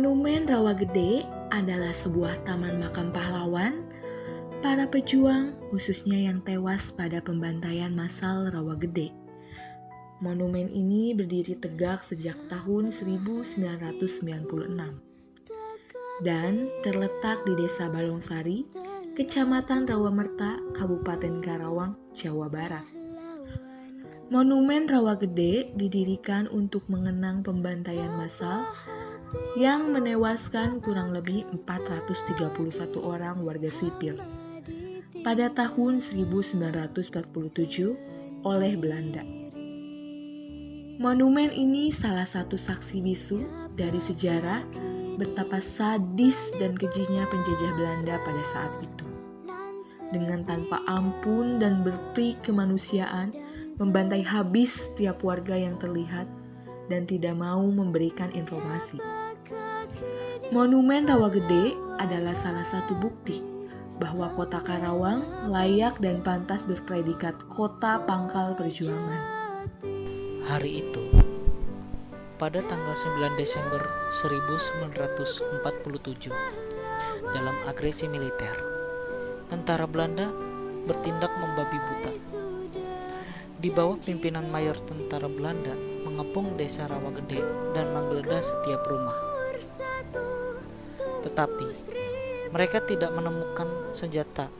Monumen Rawagede adalah sebuah taman makam pahlawan, para pejuang khususnya yang tewas pada pembantaian massal Rawagede. Monumen ini berdiri tegak sejak tahun 1996 dan terletak di Desa Balongsari, Kecamatan Rawamerta, Kabupaten Karawang, Jawa Barat. Monumen Rawagede didirikan untuk mengenang pembantaian massal yang menewaskan kurang lebih 431 orang warga sipil pada tahun 1947 oleh Belanda. Monumen ini salah satu saksi bisu dari sejarah betapa sadis dan kejinya penjajah Belanda pada saat itu. Dengan tanpa ampun dan berperi kemanusiaan, membantai habis setiap warga yang terlihat dan tidak mau memberikan informasi. Monumen Rawagede adalah salah satu bukti bahwa kota Karawang layak dan pantas berpredikat kota pangkal perjuangan. Hari itu, pada tanggal 9 Desember 1947, dalam agresi militer, tentara Belanda bertindak membabi buta. Di bawah pimpinan mayor tentara Belanda mengepung desa Rawagede dan menggeledah setiap rumah. Tetapi mereka tidak menemukan senjata.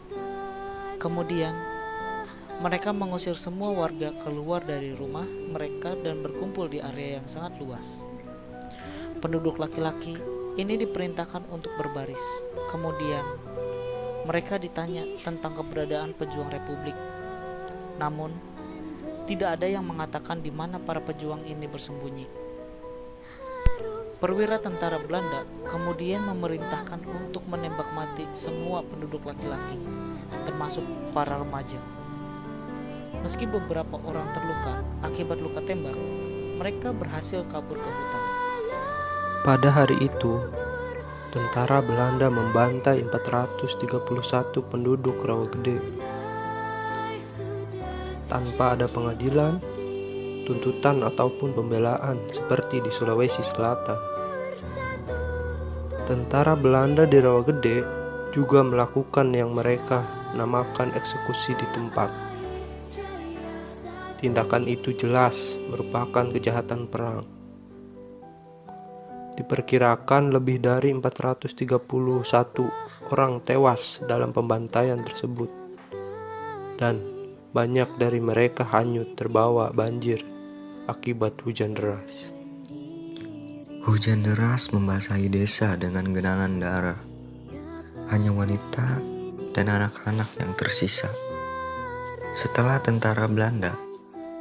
Kemudian mereka mengusir semua warga keluar dari rumah mereka dan berkumpul di area yang sangat luas. Penduduk laki-laki ini diperintahkan untuk berbaris. Kemudian mereka ditanya tentang keberadaan pejuang Republik. Namun tidak ada yang mengatakan di mana para pejuang ini bersembunyi. Perwira tentara Belanda kemudian memerintahkan untuk menembak mati semua penduduk laki-laki, termasuk para remaja. Meski beberapa orang terluka akibat luka tembak, mereka berhasil kabur ke hutan. Pada hari itu, tentara Belanda membantai 431 penduduk Rawagede. Tanpa ada pengadilan, tuntutan ataupun pembelaan seperti di Sulawesi Selatan. Tentara Belanda di Rawagede juga melakukan yang mereka namakan eksekusi di tempat. Tindakan itu jelas merupakan kejahatan perang. Diperkirakan lebih dari 431 orang tewas dalam pembantaian tersebut. Dan banyak dari mereka hanyut terbawa banjir akibat hujan deras. Hujan deras membasahi desa dengan genangan darah. Hanya wanita dan anak-anak yang tersisa. Setelah tentara Belanda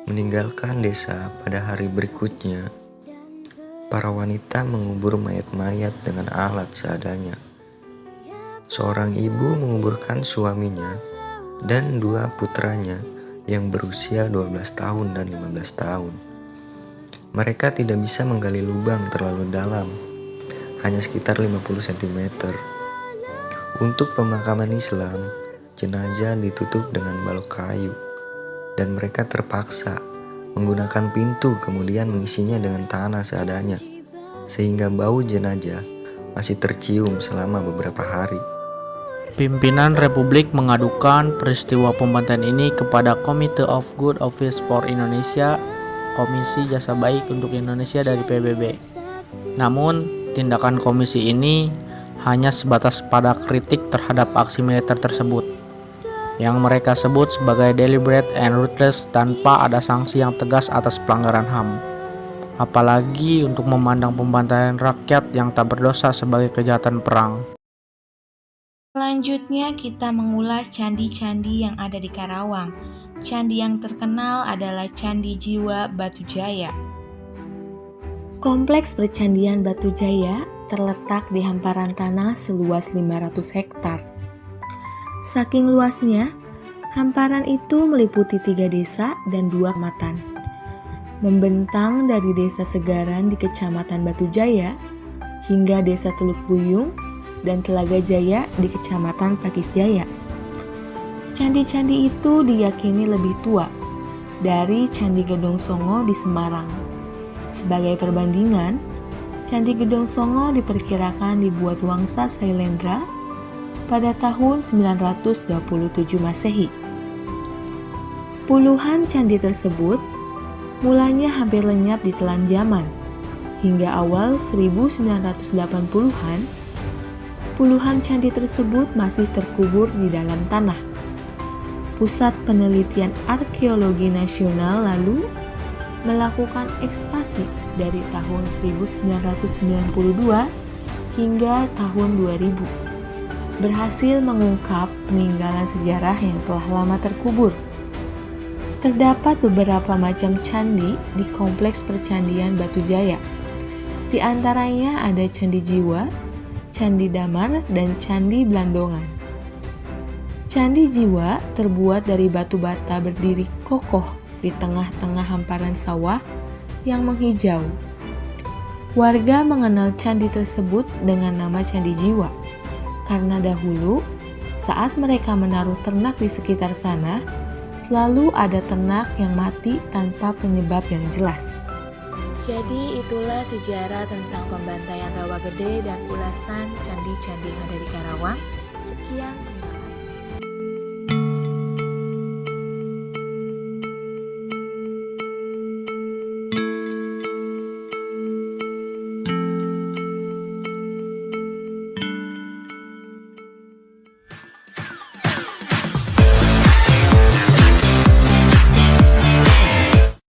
meninggalkan desa pada hari berikutnya, para wanita mengubur mayat-mayat dengan alat seadanya. Seorang ibu menguburkan suaminya dan 2 putranya yang berusia 12 tahun dan 15 tahun. Mereka tidak bisa menggali lubang terlalu dalam, hanya sekitar 50 cm. Untuk pemakaman Islam, jenazah ditutup dengan balok kayu, dan mereka terpaksa menggunakan pintu kemudian mengisinya dengan tanah seadanya, sehingga bau jenazah masih tercium selama beberapa hari. Pimpinan Republik mengadukan peristiwa pembantaian ini kepada Committee of Good Office for Indonesia, Komisi Jasa Baik untuk Indonesia dari PBB. Namun, tindakan komisi ini hanya sebatas pada kritik terhadap aksi militer tersebut, yang mereka sebut sebagai deliberate and ruthless tanpa ada sanksi yang tegas atas pelanggaran HAM. Apalagi untuk memandang pembantaian rakyat yang tak berdosa sebagai kejahatan perang. Selanjutnya kita mengulas candi-candi yang ada di Karawang. Candi yang terkenal adalah Candi Jiwa Batujaya. Kompleks Percandian Batujaya terletak di hamparan tanah seluas 500 hektar. Saking luasnya, hamparan itu meliputi 3 desa dan 2 kecamatan. Membentang dari Desa Segaran di Kecamatan Batujaya hingga Desa Teluk Buyung dan Telaga Jaya di Kecamatan Pakis Jaya. Candi-candi itu diyakini lebih tua dari Candi Gedong Songo di Semarang. Sebagai perbandingan, Candi Gedong Songo diperkirakan dibuat Wangsa Sailendra pada tahun 927 Masehi. Puluhan candi tersebut mulanya hampir lenyap di telan zaman. Hingga awal 1980-an, puluhan candi tersebut masih terkubur di dalam tanah. Pusat Penelitian Arkeologi Nasional lalu melakukan ekspasi dari tahun 1992 hingga tahun 2000, berhasil mengungkap peninggalan sejarah yang telah lama terkubur. Terdapat beberapa macam candi di Kompleks Percandian Batujaya. Di antaranya ada Candi Jiwa, Candi Damar, dan Candi Blandongan. Candi Jiwa terbuat dari batu bata berdiri kokoh di tengah-tengah hamparan sawah yang menghijau. Warga mengenal candi tersebut dengan nama Candi Jiwa karena dahulu saat mereka menaruh ternak di sekitar sana, selalu ada ternak yang mati tanpa penyebab yang jelas. Jadi itulah sejarah tentang pembantaian Rawa Gede dan ulasan candi-candi yang ada di Karawang. Sekian.